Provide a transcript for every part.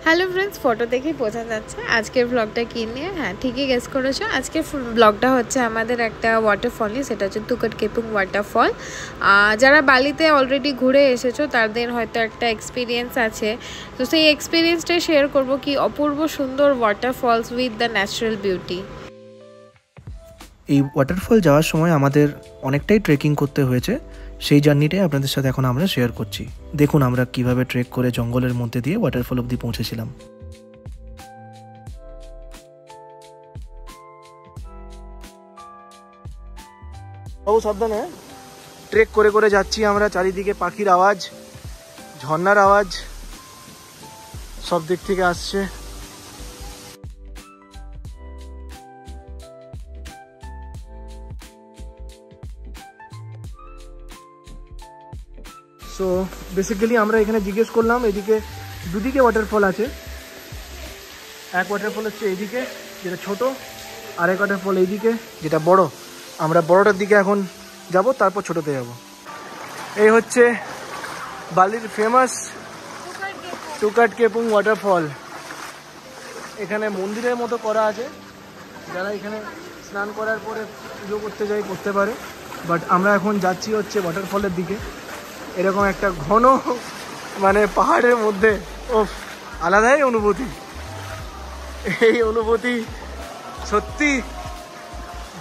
Hello friends, photo দেখেই বোঝা যাচ্ছে আজকের ব্লগটা কী নিয়ে। হ্যাঁ, ঠিকই গেস করেছো। আজকের ব্লগটা হচ্ছে আমাদের একটা ওয়াটারফল নিয়ে, সেটা হচ্ছে তুকাট কেপুং ওয়াটারফল। যারা বালিতে অলরেডি ঘুরে এসেছো তাদের হয়তো একটা এক্সপিরিয়েন্স আছে, তো সেই এক্সপিরিয়েন্সটাই শেয়ার করব। কি অপূর্ব সুন্দর waterfalls with the natural beauty. এই ওয়াটারফল যাওয়ার সময় আমাদের অনেকটাই ট্রেকিং করতে হয়েছে, সেই জার্নিটাই আপনাদের সাথে এখন আমরা শেয়ার করছি। দেখুন আমরা কিভাবে ট্রেক করে জঙ্গলের মধ্যে দিয়ে ওয়াটারফল অবধি পৌঁছেছিলাম। বাবু সাবধানে, ট্রেক করে করে যাচ্ছি আমরা, চারিদিকে পাখির আওয়াজ, ঝর্ণার আওয়াজ সব দিক থেকে আসছে। সো বেসিক্যালি আমরা এখানে জিজ্ঞেস করলাম, এদিকে দুদিকে ওয়াটারফল আছে। এক ওয়াটারফল হচ্ছে এইদিকে যেটা ছোট, আর এক ওয়াটারফল এইদিকে যেটা বড়। আমরা বড়টার দিকে এখন যাব, তারপর ছোটতে যাব। এই হচ্ছে বালির ফেমাস তুকাট কেপুং ওয়াটারফল। এখানে মন্দিরের মতো করা আছে, যারা এখানে স্নান করার পরে পুজো করতে যায় করতে পারে। বাট আমরা এখন যাচ্ছি হচ্ছে ওয়াটারফলের দিকে। এরকম একটা ঘন মানে পাহাড়ের মধ্যে আলাদাই অনুভূতি। এই অনুভূতি সত্যি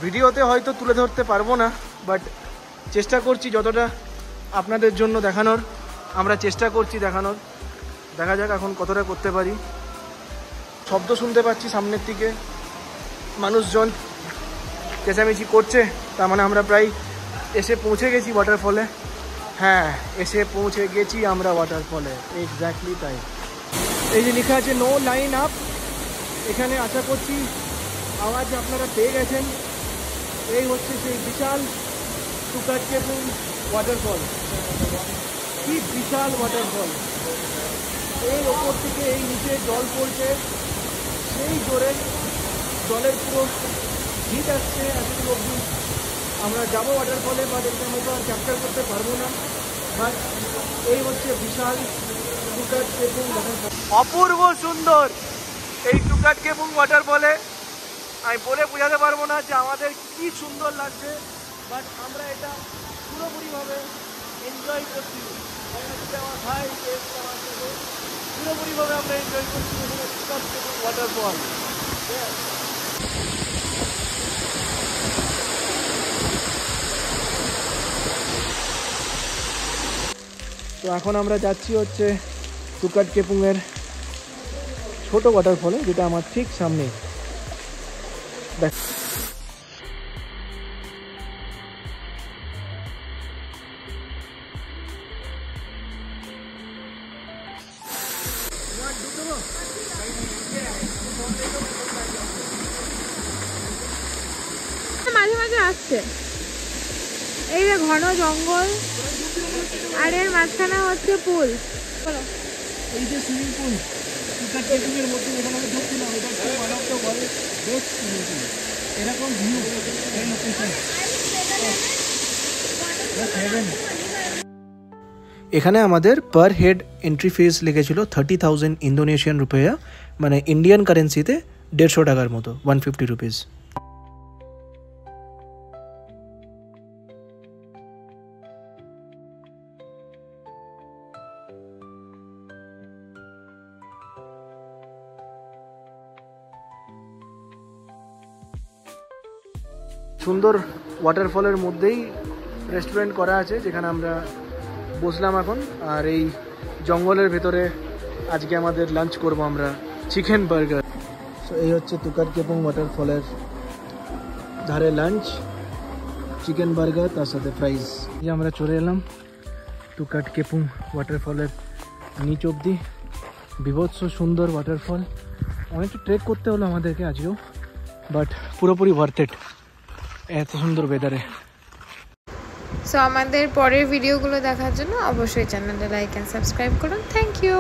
ভিডিওতে হয়তো তুলে ধরতে পারবো না, বাট চেষ্টা করছি যতটা আপনাদের জন্য দেখানোর। আমরা চেষ্টা করছি দেখানোর, দেখা যাক এখন কতটা করতে পারি। শব্দ শুনতে পাচ্ছি সামনের দিকে, মানুষজন চেঁচামেচি করছে, তার মানে আমরা প্রায় এসে পৌঁছে গেছি ওয়াটারফলে। হ্যাঁ, এসে পৌঁছে গেছি আমরা ওয়াটারফলে, এক্স্যাক্টলি তাই। এই যে লেখা আছে নো লাইন আপ, এখানে আশা করছি আওয়াজ আপনারা পেয়ে গেছেন। এই হচ্ছে সেই বিশাল তুকাট কেপুং ওয়াটারফল। কি বিশাল ওয়াটারফল! এই ওপর থেকে এই নিচে জল পড়ছে, সেই জোরে জলের পুরো হিট আসছে এতটুকু অবধি। আমরা যাবো ওয়াটারফলে, বাট এটা হয়তো আর ক্যাপচার করতে পারবো না। বাট এই হচ্ছে বিশাল তুকাট কেপুং ওয়াটারফল। অপূর্ব সুন্দর এই তুকাট কেপুং ওয়াটারফলে, আমি বলে বোঝাতে পারবো না যে আমাদের কি সুন্দর লাগছে। বাট আমরা এটা পুরোপুরিভাবে এনজয় করছি। আমার ভাই পুরোপুরিভাবে আমরা এনজয় করছি তুকাট কেপুং ওয়াটারফল। তো এখন আমরা যাচ্ছি হচ্ছে তুকাট কেপুংয়ের ছোট ওয়াটারফলে, যেটা আমার ঠিক সামনে। দেখ, মাঝে মাঝে আসছে এই যে ঘন জঙ্গল, আর এর মাঝখানে হচ্ছে পুল। এই যে সুইমিং পুল তুকাট কেপুংয়ের মধ্যে, যেখানে আমি ঢুকছিলাম, এটা হচ্ছে one of the world best swimming pool. এরকম ভিউ, এই লোকেশন, এখানে আমাদের পার হেড এন্ট্রি ফিস লেগেছিল 30,000 ইন্দোনেশিয়ান রুপিয়া, মানে ইন্ডিয়ান কারেন্সিতে 150 টাকার মতো, 150 রুপিস। সুন্দর ওয়াটারফলের মধ্যেই রেস্টুরেন্ট করা আছে, যেখানে আমরা বসলাম এখন। আর এই জঙ্গলের ভেতরে আজকে আমাদের লাঞ্চ করব আমরা চিকেন বার্গার। সো এই হচ্ছে তুকাট কেপুং ওয়াটারফলের ধারে লাঞ্চ, চিকেন বার্গার তার সাথে ফ্রাইজ। এই আমরা চলে এলাম তুকাট কেপুং ওয়াটারফলের নিচ অবধি। বিভৎস সুন্দর ওয়াটারফল, অনেকটা ট্রেক করতে হলো আমাদেরকে আজকেও, বাট পুরোপুরি ওয়ার্থ ইট এত সুন্দর ওয়েদারে। সো আমাদের পরের ভিডিওগুলো দেখার জন্য অবশ্যই চ্যানেলটা লাইক অ্যান্ড সাবস্ক্রাইব করুন। Thank you.